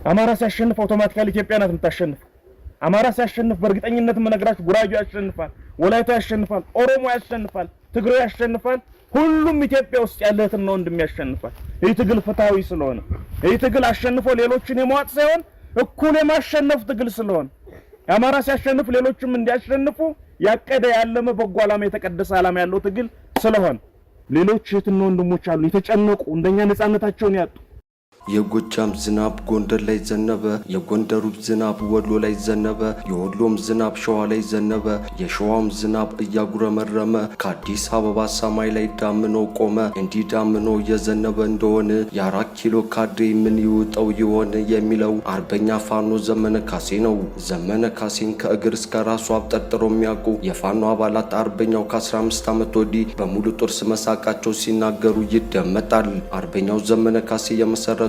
አማራ ሲያሸንፍ አውቶማቲካሊ ኢትዮጵያ ናት የምታሸንፍ። አማራ ሲያሸንፍ በእርግጠኝነት የምነግራችሁ ጉራጌው ያሸንፋል፣ ወላይታ ያሸንፋል፣ ኦሮሞ ያሸንፋል፣ ትግሬ ያሸንፋል። ሁሉም ኢትዮጵያ ውስጥ ያለ እህትና ወንድም ያሸንፋል። ይህ ትግል ፍትሃዊ ስለሆነ፣ ይህ ትግል አሸንፎ ሌሎችን የመዋጥ ሳይሆን እኩል የማሸነፍ ትግል ስለሆነ አማራ ሲያሸንፍ ሌሎችም እንዲያሸንፉ ያቀደ ያለመ በጎ ዓላማ የተቀደሰ ዓላማ ያለው ትግል ስለሆነ ሌሎች እህትና ወንድሞች አሉ የተጨነቁ እንደኛ ነፃነታቸውን ያጡ። የጎጃም ዝናብ ጎንደር ላይ ዘነበ፣ የጎንደሩ ዝናብ ወሎ ላይ ዘነበ፣ የወሎም ዝናብ ሸዋ ላይ ዘነበ፣ የሸዋም ዝናብ እያጉረመረመ ከአዲስ አበባ ሰማይ ላይ ዳምኖ ቆመ። እንዲህ ዳምኖ የዘነበ እንደሆነ የ4 ኪሎ ካድሬ ምን ይውጠው ይሆን የሚለው አርበኛ ፋኖ ዘመነ ካሴ ነው። ዘመነ ካሴን ከእግር እስከ ራሱ አብጠርጥሮ የሚያውቁ የፋኖ አባላት አርበኛው ከ15 ዓመት ወዲህ በሙሉ ጦር መሳቃቸው ሲናገሩ ይደመጣል። አርበኛው ዘመነ ካሴ የመሰረቱ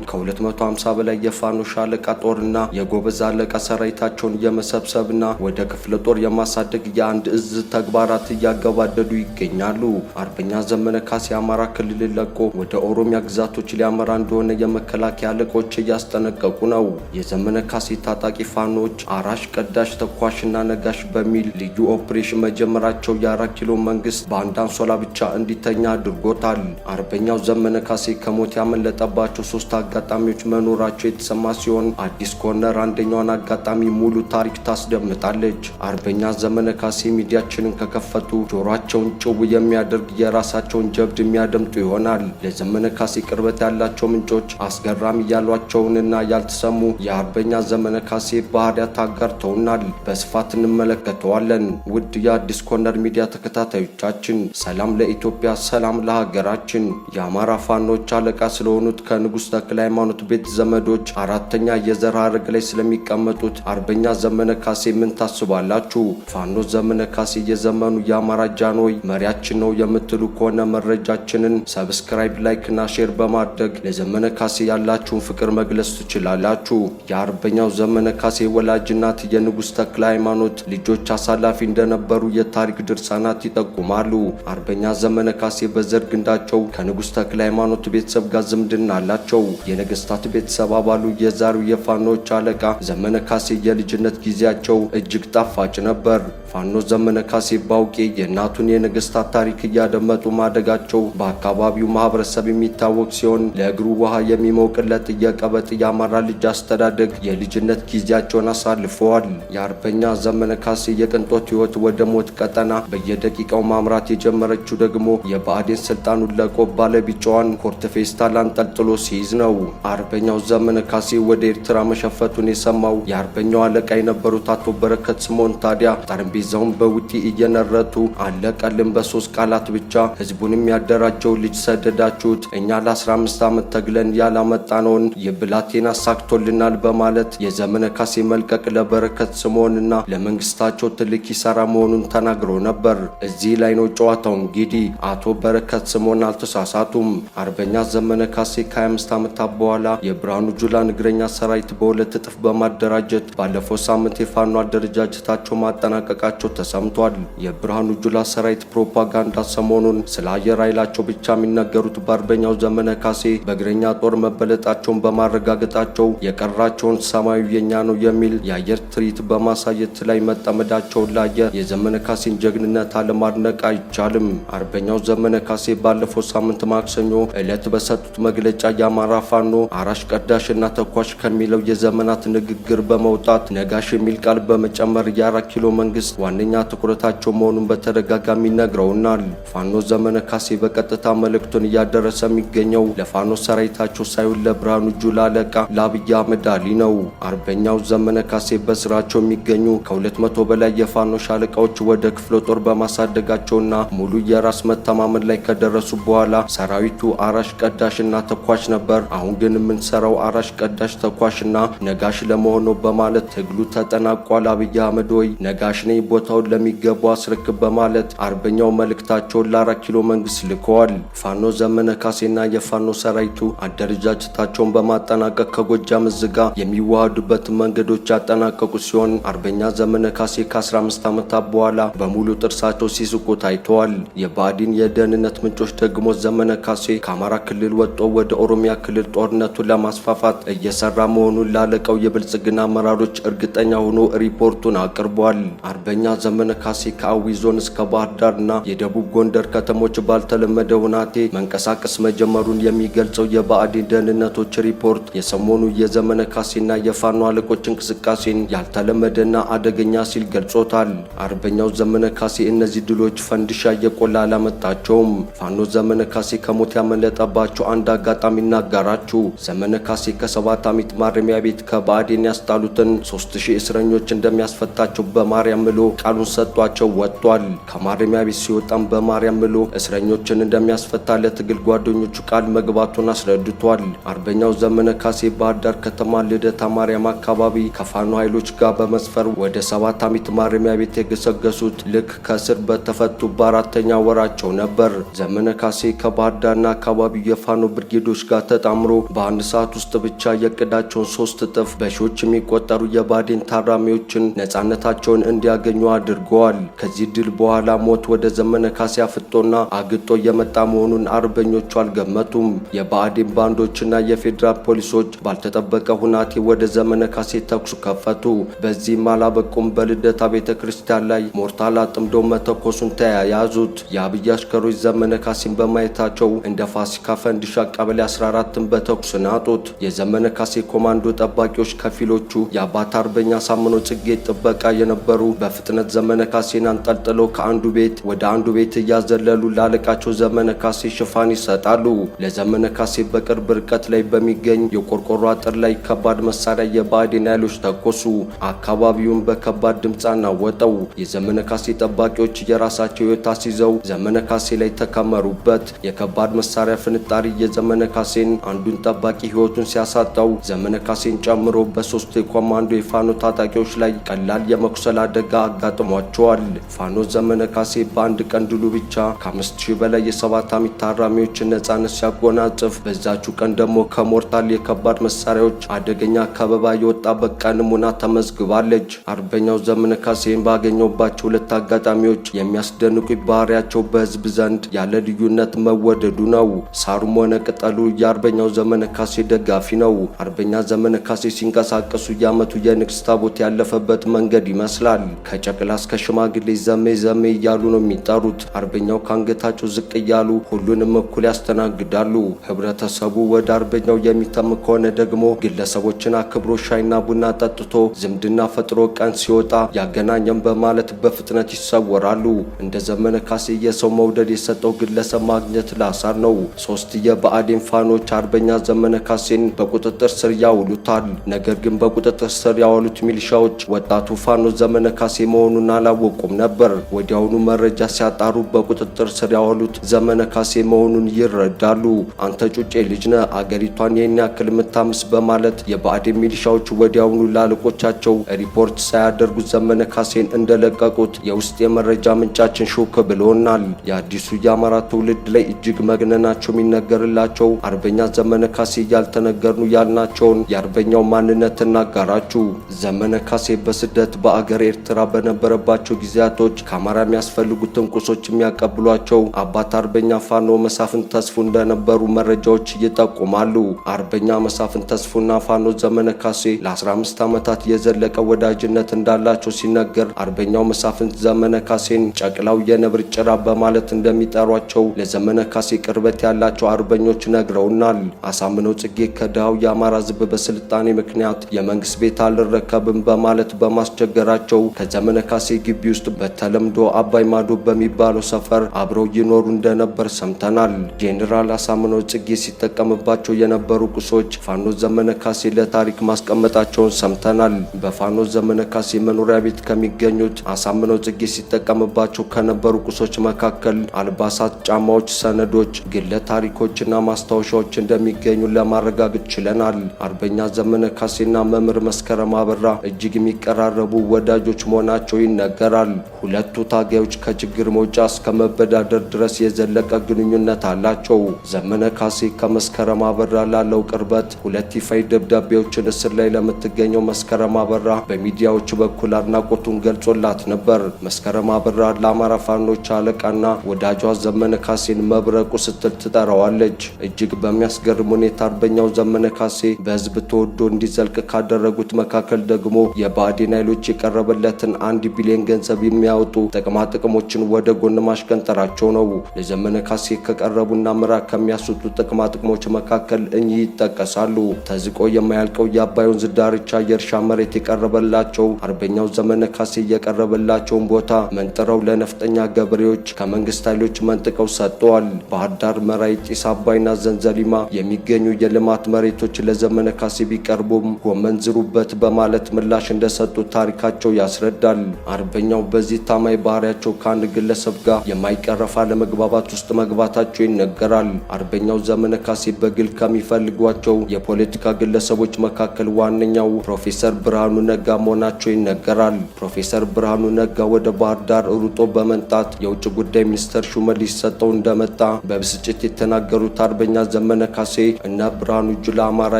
ከ250 በላይ የፋኖ ሻለቃ ጦርና የጎበዝ አለቃ ሰራዊታቸውን የመሰብሰብና ወደ ክፍለ ጦር የማሳደግ የአንድ እዝ ተግባራት እያገባደዱ ይገኛሉ። አርበኛ ዘመነ ካሴ አማራ ክልል ለቆ ወደ ኦሮሚያ ግዛቶች ሊያመራ እንደሆነ የመከላከያ አለቆች እያስጠነቀቁ ነው። የዘመነ ካሴ ታጣቂ ፋኖች አራሽ ቀዳሽ ተኳሽና ነጋሽ በሚል ልዩ ኦፕሬሽን መጀመራቸው የ4 ኪሎ መንግስት በአንድ አንሶላ ብቻ እንዲተኛ አድርጎታል። አርበኛው ዘመነ ካሴ ከሞት ያመለጠባቸው 3 አጋጣሚዎች መኖራቸው የተሰማ ሲሆን አዲስ ኮርነር አንደኛውን አጋጣሚ ሙሉ ታሪክ ታስደምጣለች። አርበኛ ዘመነ ካሴ ሚዲያችንን ከከፈቱ ጆሮአቸውን ጭው የሚያደርግ የራሳቸውን ጀብድ የሚያደምጡ ይሆናል። ለዘመነ ካሴ ቅርበት ያላቸው ምንጮች አስገራሚ ያሏቸውንና ያልተሰሙ የአርበኛ ዘመነ ካሴ ባህሪያት አጋርተውናል። በስፋት እንመለከተዋለን። ውድ የአዲስ ኮርነር ሚዲያ ተከታታዮቻችን ሰላም ለኢትዮጵያ፣ ሰላም ለሀገራችን። የአማራ ፋኖች አለቃ ስለሆኑት ከንጉስ ተክለ ሃይማኖት ቤት ዘመዶች አራተኛ የዘር ሐረግ ላይ ስለሚቀመጡት አርበኛ ዘመነ ካሴ ምን ታስባላችሁ? ፋኖ ዘመነ ካሴ የዘመኑ የአማራ ጃንሆይ መሪያችን ነው የምትሉ ከሆነ መረጃችንን ሰብስክራይብ፣ ላይክ እና ሼር በማድረግ ለዘመነ ካሴ ያላችሁን ፍቅር መግለጽ ትችላላችሁ። የአርበኛው ዘመነ ካሴ ወላጅ እናት የንጉስ ተክለ ሃይማኖት ልጆች አሳላፊ እንደነበሩ የታሪክ ድርሳናት ይጠቁማሉ። አርበኛ ዘመነ ካሴ በዘር ግንዳቸው ከንጉስ ተክለ ሃይማኖት ቤተሰብ ጋር ዝምድና አላቸው። የነገስታት ቤተሰብ አባሉ የዛሬው የፋኖች አለቃ ዘመነ ካሴ የልጅነት ጊዜያቸው እጅግ ጣፋጭ ነበር። ፋኖ ዘመነ ካሴ ባውቄ የእናቱን የነገስታት ታሪክ እያደመጡ ማደጋቸው በአካባቢው ማህበረሰብ የሚታወቅ ሲሆን ለእግሩ ውሃ የሚሞቅለት የቀበጥ የአማራ ልጅ አስተዳደግ የልጅነት ጊዜያቸውን አሳልፈዋል። የአርበኛ ዘመነ ካሴ የቅንጦት ህይወት ወደ ሞት ቀጠና በየደቂቃው ማምራት የጀመረችው ደግሞ የብአዴን ስልጣኑን ለቆ ባለቢጫዋን ኮርት ፌስታል አንጠልጥሎ ሲይዝ ነው። አርበኛው ዘመነ ካሴ ወደ ኤርትራ መሸፈቱን የሰማው የአርበኛው አለቃ የነበሩት አቶ በረከት ስምኦን ታዲያ ጠረጴዛውን በውጪ እየነረቱ አለቀልን በ3 ቃላት ብቻ ህዝቡንም ያደራጀው ልጅ ሰደዳችሁት፣ እኛ ለ15 ዓመት ተግለን ያላመጣነውን የብላቴን አሳክቶልናል በማለት የዘመነ ካሴ መልቀቅ ለበረከት ስምኦንና ለመንግስታቸው ትልቅ ኪሳራ መሆኑን ተናግሮ ነበር። እዚህ ላይ ነው ጨዋታው። እንግዲህ አቶ በረከት ስምኦን አልተሳሳቱም። አርበኛ ዘመነ ካሴ ከ25 ዓመታት በኋላ የብርሃኑ ጁላን እግረኛ ሰራዊት በሁለት እጥፍ በማደራጀት ባለፈው ሳምንት የፋኖ አደረጃጀታቸው ማጠናቀቃቸው ተሰምቷል። የብርሃኑ ጁላ ሰራዊት ፕሮፓጋንዳ ሰሞኑን ስለ አየር ኃይላቸው ብቻ የሚነገሩት በአርበኛው ዘመነ ካሴ በእግረኛ ጦር መበለጣቸውን በማረጋገጣቸው የቀራቸውን ሰማዩ የኛ ነው የሚል የአየር ትርኢት በማሳየት ላይ መጠመዳቸውን ላየ የዘመነ ካሴን ጀግንነት አለማድነቅ አይቻልም። አርበኛው ዘመነ ካሴ ባለፈው ሳምንት ማክሰኞ ዕለት በሰጡት መግለጫ የአማራ ፋኖ አራሽ ቀዳሽና ተኳሽ ከሚለው የዘመናት ንግግር በመውጣት ነጋሽ የሚል ቃል በመጨመር የ4 ኪሎ መንግስት ዋነኛ ትኩረታቸው መሆኑን በተደጋጋሚ ነግረውናል። ፋኖ ዘመነ ካሴ በቀጥታ መልእክቱን እያደረሰ የሚገኘው ለፋኖ ሰራዊታቸው ሳይሆን ለብርሃኑ ጁላ አለቃ ለአብይ አህመድ አሊ ነው። አርበኛው ዘመነ ካሴ በስራቸው የሚገኙ ከ200 በላይ የፋኖ ሻለቃዎች ወደ ክፍለ ጦር በማሳደጋቸውና ሙሉ የራስ መተማመን ላይ ከደረሱ በኋላ ሰራዊቱ አራሽ ቀዳሽና ተኳሽ ነበር፣ አሁን ግን የምንሰራው አራሽ ቀዳሽ ተኳሽና ነጋሽ ለመሆኑ በማለት ትግሉ ተጠናቋል። አብይ አህመድ ሆይ ነጋሽ ነኝ ቦታውን ለሚገባው አስረክብ በማለት አርበኛው መልእክታቸውን ለ4 ኪሎ መንግስት ልከዋል። ፋኖ ዘመነ ካሴና የፋኖ ሰራዊቱ አደረጃጀታቸውን በማጠናቀቅ ከጎጃም እዝ ጋር የሚዋሃዱበት መንገዶች ያጠናቀቁ ሲሆን አርበኛ ዘመነ ካሴ ከ15 ዓመታት በኋላ በሙሉ ጥርሳቸው ሲስቁ ታይተዋል። የባዲን የደህንነት ምንጮች ደግሞ ዘመነ ካሴ ከአማራ ክልል ወጥቶ ወደ ኦሮሚያ ክልል ጦርነቱን ለማስፋፋት እየሰራ መሆኑን ላለቀው የብልጽግና አመራሮች እርግጠኛ ሆኖ ሪፖርቱን አቅርቧል። አርበኛ ዘመነ ካሴ ከአዊ ዞን እስከ ባህር ዳርና የደቡብ ጎንደር ከተሞች ባልተለመደ ሁናቴ መንቀሳቀስ መጀመሩን የሚገልጸው የባዲን ደህንነቶች ሪፖርት የሰሞኑ የዘመነ ካሴና የፋኖ አለቆች እንቅስቃሴን ያልተለመደና አደገኛ ሲል ገልጾታል። አርበኛው ዘመነ ካሴ እነዚህ ድሎች ፈንድሻ እየቆላ አላመጣቸውም። ፋኖ ዘመነ ካሴ ከሞት ያመለጠባቸው አንድ አጋጣሚ እናጋራችሁ። ዘመነ ካሴ ከ7 ዓመት ማረሚያ ቤት ከባዲን ያስጣሉትን 3000 እስረኞች እንደሚያስፈታቸው በማርያም ምሎ ቃሉን ሰጥቷቸው ወጥቷል። ከማረሚያ ቤት ሲወጣም በማርያም ምሎ እስረኞችን እንደሚያስፈታ ለትግል ጓደኞቹ ቃል መግባቱን አስረድቷል። አርበኛው ዘመነ ካሴ ባህር ዳር ከተማ ልደታ ማርያም አካባቢ ከፋኖ ኃይሎች ጋር በመስፈር ወደ 7 ዓመት ማረሚያ ቤት የገሰገሱት ልክ ከእስር በተፈቱ በ4ኛ ወራቸው ነበር። ዘመነ ካሴ ከባህር ዳርና አካባቢው የፋኖ ብርጌዶች ጋር ተጣምሮ በአንድ ሰዓት ውስጥ ብቻ የቅዳቸውን 3 እጥፍ በሺዎች የሚቆጠሩ የባዴን ታራሚዎችን ነጻነታቸውን እንዲያገኙ አድርገዋል። ከዚህ ድል በኋላ ሞት ወደ ዘመነ ካሴ አፍጦና አግጦ የመጣ መሆኑን አርበኞቹ አልገመቱም። የባዴን ባንዶችና የፌዴራል ፖሊሶች ባልተጠበቀ ሁናቴ ወደ ዘመነ ካሴ ተኩስ ከፈቱ። በዚህም አላበቁም። በልደታ ቤተ ክርስቲያን ላይ ሞርታል አጥምደው መተኮሱን ተያያዙት። የአብይ አሽከሮች ዘመነ ካሴን በማየታቸው እንደ ፋሲካ ፈንዲሻ ቀበሌ 14ን በተኩስ ናጡት። የዘመነ ካሴ ኮማንዶ ጠባቂዎች ከፊሎቹ የአባት አርበኛ ሳምኖ ጽጌ ጥበቃ የነበሩ በፍጥነት ዘመነ ካሴን አንጠልጥለው ከአንዱ ቤት ወደ አንዱ ቤት እያዘለሉ ላለቃቸው ዘመነ ካሴ ሽፋን ይሰጣሉ። ለዘመነ ካሴ በቅርብ ርቀት ላይ በሚገኝ የቆርቆሮ አጥር ላይ ከባድ መሳሪያ የባዴን ኃይሎች ተኮሱ። አካባቢውን በከባድ ድምፅ አናወጠው። የዘመነ ካሴ ጠባቂዎች የራሳቸው ሕይወት አስይዘው ዘመነ ካሴ ላይ ተከመሩበት። የከባድ መሳሪያ ፍንጣሪ የዘመነ ካሴን አንዱን ጠባቂ ሕይወቱን ሲያሳጣው ዘመነ ካሴን ጨምሮ በ3 የኮማንዶ የፋኖ ታጣቂዎች ላይ ቀላል የመቁሰል አደጋ አጋጥሟቸዋል። ፋኖ ዘመነ ካሴ በአንድ ቀን ድሉ ብቻ ከ5000 በላይ የ7 ዓመት ታራሚዎችን ነጻነት ሲያጎናጽፍ በዛቹ ቀን ደግሞ ከሞርታል የከባድ መሳሪያዎች አደገኛ ከበባ የወጣበት ቀን ሙና ተመዝግባለች። አርበኛው ዘመነ ካሴን ባገኘውባቸው 2 አጋጣሚዎች የሚያስደንቁ ባህሪያቸው በህዝብ ዘንድ ያለ ልዩነት መወደዱ ነው። ሳሩም ሆነ ቅጠሉ የአርበኛው ዘመነ ካሴ ደጋፊ ነው። አርበኛ ዘመነ ካሴ ሲንቀሳቀሱ የዓመቱ የንግስ ታቦት ያለፈበት መንገድ ይመስላል። ከጨቅላ እስከ ሽማግሌ ዘሜ ዘሜ እያሉ ነው የሚጠሩት። አርበኛው ካንገታቸው ዝቅ እያሉ ሁሉንም እኩል ያስተናግዳሉ። ህብረተሰቡ ወደ አርበኛው የሚተም ከሆነ ደግሞ ግለሰቦችን አክብሮ ሻይና ቡና ጠጥቶ ዝምድና ፈጥሮ ቀን ሲወጣ ያገናኘም በማለት በፍጥነት ይሰወራሉ። እንደ ዘመነ ካሴ የሰው መውደድ የሰጠው ግለሰብ ማግኘት ላሳር ነው። 3 የባዴን ፋኖች አርበኛ ዘመነ ካሴን በቁጥጥር ስር ያውሉታል። ነገር ግን በቁጥጥር ስር ያዋሉት ሚሊሻዎች ወጣቱ ፋኖ ዘመነ ካሴ መሆኑን አላወቁም ነበር። ወዲያውኑ መረጃ ሲያጣሩ በቁጥጥር ስር ያዋሉት ዘመነ ካሴ መሆኑን ይረዳሉ። አንተ ጩጬ ልጅ ነህ፣ አገሪቷን ይህን ያክል ምታምስ በማለት የባዴን ሚሊሻዎች ወዲያውኑ ላለቆቻቸው ሪፖርት ሳያደርጉ ዘመነ ካሴን እንደለቀቁት የውስጥ የመረጃ ምንጫችን ሹክ ብሎናል። የአዲሱ የአማራ ትውልድ ላይ እጅግ መግነናቸው የሚነገርላቸው አርበኛ ዘመነ ካሴ ያልተነገርኑ ያልናቸውን የአርበኛው ማንነት እናጋራችሁ። ዘመነ ካሴ በስደት በአገር ኤርትራ በነበረባቸው ጊዜያቶች ከአማራ የሚያስፈልጉትን ቁሶች የሚያቀብሏቸው አባት አርበኛ ፋኖ መሳፍንት ተስፉ እንደነበሩ መረጃዎች ይጠቁማሉ። አርበኛ መሳፍንት ተስፉና ፋኖ ዘመነ ካሴ ለ15 ዓመታት የዘለቀ ወዳጅነት እንዳላቸው ሲነገር አርበኛው መሳፍንት ዘመነ ካሴን ጨቅላው የነብር ጭራ በማለት እንደሚጠሯቸው ለዘመነ ካሴ ቅርበት ያላቸው አርበኞች ነግረውናል። አሳምነው ጽጌ ከድሃው የአማራ ሕዝብ በስልጣኔ ምክንያት የመንግስት ቤት አልረከብም በማለት በማስቸገራቸው ከዘመነ ካሴ ግቢ ውስጥ በተለምዶ አባይ ማዶ በሚባለው ሰፈር አብረው ይኖሩ እንደነበር ሰምተናል። ጄኔራል አሳምነው ጽጌ ሲጠቀምባቸው የነበሩ ቁሶች ፋኖ ዘመነ ካሴ ለታሪክ ማስቀመጣቸውን ሰምተናል። በፋኖ ዘመነ ካሴ መኖሪያ ቤት ከሚገኙት አሳምነው ጽጌ ሲጠቀምባቸው ከነበሩ ቁሶች መካከል አልባሳት፣ ጫማዎች፣ ሰነዶች፣ ግለ ታሪኮችና ማስታወሻዎች እንደሚገኙ ለማረጋገጥ ችለናል። አርበኛ ዘመነ ካሴና መምህር መስከረም አበራ እጅግ የሚቀራረቡ ወዳጆች መሆናቸው መሆናቸው ይነገራል። ሁለቱ ታጋዮች ከችግር መውጫ እስከ መበዳደር ድረስ የዘለቀ ግንኙነት አላቸው። ዘመነ ካሴ ከመስከረም አበራ ላለው ቅርበት ሁለት ይፋዊ ደብዳቤዎችን እስር ላይ ለምትገኘው መስከረም አበራ በሚዲያዎች በኩል አድናቆቱን ገልጾላት ነበር። መስከረም አበራ ለአማራ ፋኖች አለቃና ወዳጇ ዘመነ ካሴን መብረቁ ስትል ትጠራዋለች። እጅግ በሚያስገርም ሁኔታ አርበኛው ዘመነ ካሴ በህዝብ ተወዶ እንዲዘልቅ ካደረጉት መካከል ደግሞ የብአዴን ኃይሎች የቀረበለትን 1 ቢሊዮን ገንዘብ የሚያወጡ ጥቅማ ጥቅሞችን ወደ ጎን ማሽቀንጠራቸው ነው። ለዘመነ ካሴ ከቀረቡና ምራ ከሚያስወጡ ጥቅማ ጥቅሞች መካከል እኚህ ይጠቀሳሉ። ተዝቆ የማያልቀው የአባይ ወንዝ ዳርቻ የእርሻ መሬት የቀረበላቸው፣ አርበኛው ዘመነ ካሴ የቀረበላቸውን ቦታ መንጥረው ለነፍጠኛ ገበሬዎች ከመንግስት ኃይሎች መንጥቀው ሰጥተዋል። ባህር ዳር፣ መራዊ፣ ጢስ አባይና ዘንዘሊማ የሚገኙ የልማት መሬቶች ለዘመነ ካሴ ቢቀርቡም ጎመን ዝሩበት በማለት ምላሽ እንደሰጡት ታሪካቸው ያስረዳል። አርበኛው በዚህ ታማኝ ባህሪያቸው ከአንድ ግለሰብ ጋር የማይቀረፍ አለመግባባት ውስጥ መግባታቸው ይነገራል። አርበኛው ዘመነ ካሴ በግል ከሚፈልጓቸው የፖለቲካ ግለሰቦች መካከል ዋነኛው ፕሮፌሰር ብርሃኑ ነጋ መሆናቸው ይነገራል። ፕሮፌሰር ብርሃኑ ነጋ ወደ ባህር ዳር ሩጦ በመንጣት የውጭ ጉዳይ ሚኒስተር ሹመት ሊሰጠው እንደመጣ በብስጭት የተናገሩት አርበኛ ዘመነ ካሴ እነ ብርሃኑ ጁላ አማራ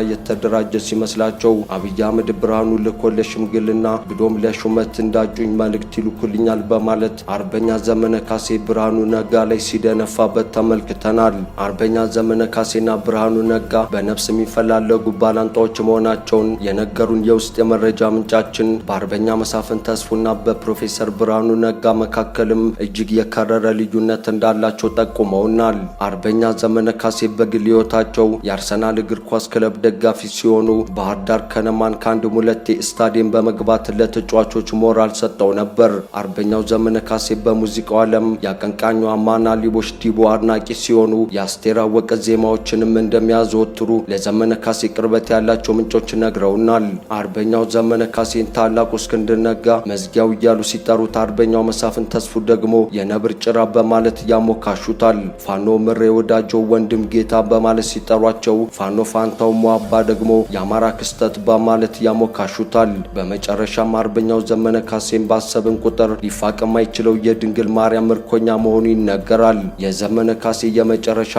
የተደራጀ ሲመስላቸው አብይ አህመድ ብርሃኑ ልኮ ለሽምግልና ብሎም ለሹመት እንዳጩኝ መልእክት ይልኩልኛል በማለት አርበኛ ዘመነ ካሴ ብርሃኑ ነጋ ላይ ሲደነፋበት ተመልክተናል። አርበኛ ዘመነ ካሴና ብርሃኑ ነጋ በነፍስ የሚፈላለጉ ባላንጣዎች መሆናቸውን የነገሩን የውስጥ የመረጃ ምንጫችን በአርበኛ መሳፍን ተስፉና በፕሮፌሰር ብርሃኑ ነጋ መካከልም እጅግ የከረረ ልዩነት እንዳላቸው ጠቁመውናል። አርበኛ ዘመነ ካሴ በግል ሕይወታቸው የአርሰናል እግር ኳስ ክለብ ደጋፊ ሲሆኑ ባህር ዳር ከነማን ከአንድም ሁለቴ ስታዲየም በመግባት ለተጫዋቾች ሞራል ሰጠው ነበር። አርበኛው ዘመነ ካሴ በሙዚቃው ዓለም ያቀንቃኙ አማና ሊቦሽ ዲቦ አድናቂ ሲሆኑ የአስቴር አወቀ ዜማዎችንም እንደሚያዘወትሩ ለዘመነ ካሴ ቅርበት ያላቸው ምንጮች ነግረውናል። አርበኛው ዘመነ ካሴን ታላቁ እስክንድር ነጋ መዝጊያው እያሉ ሲጠሩት፣ አርበኛው መሳፍን ተስፉ ደግሞ የነብር ጭራ በማለት ያሞካሹታል። ፋኖ ምሬ ወዳጆ ወንድም ጌታ በማለት ሲጠሯቸው፣ ፋኖ ፋንታው ሟባ ደግሞ የአማራ ክስተት በማለት ያሞካሹታል። በመጨረሻም አርበኛው ዘመነ ካሴን ባሰብን ቁጥር ሊፋቅ የማይችለው የድንግል ማርያም ምርኮኛ መሆኑ ይነገራል። የዘመነ ካሴ የመጨረሻ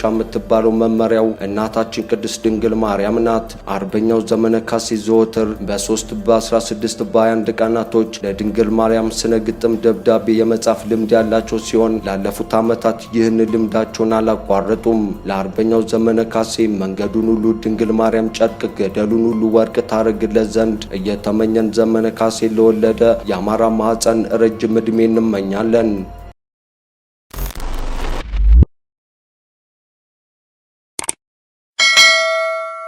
የምትባለው መመሪያው እናታችን ቅድስት ድንግል ማርያም ናት። አርበኛው ዘመነ ካሴ ዘወትር በ3 በ16 በ21 ቀናቶች ለድንግል ማርያም ስነ ግጥም ደብዳቤ የመጻፍ ልምድ ያላቸው ሲሆን ላለፉት ዓመታት ይህን ልምዳቸውን አላቋረጡም። ለአርበኛው ዘመነ ካሴ መንገዱን ሁሉ ድንግል ማርያም ጨርቅ፣ ገደሉን ሁሉ ወርቅ ታረግለት ዘንድ እየተመኘን ዘመነ ካሴ ለወለደ የአማራ ማህፀን ረጅም ዕድሜ እንመኛለን።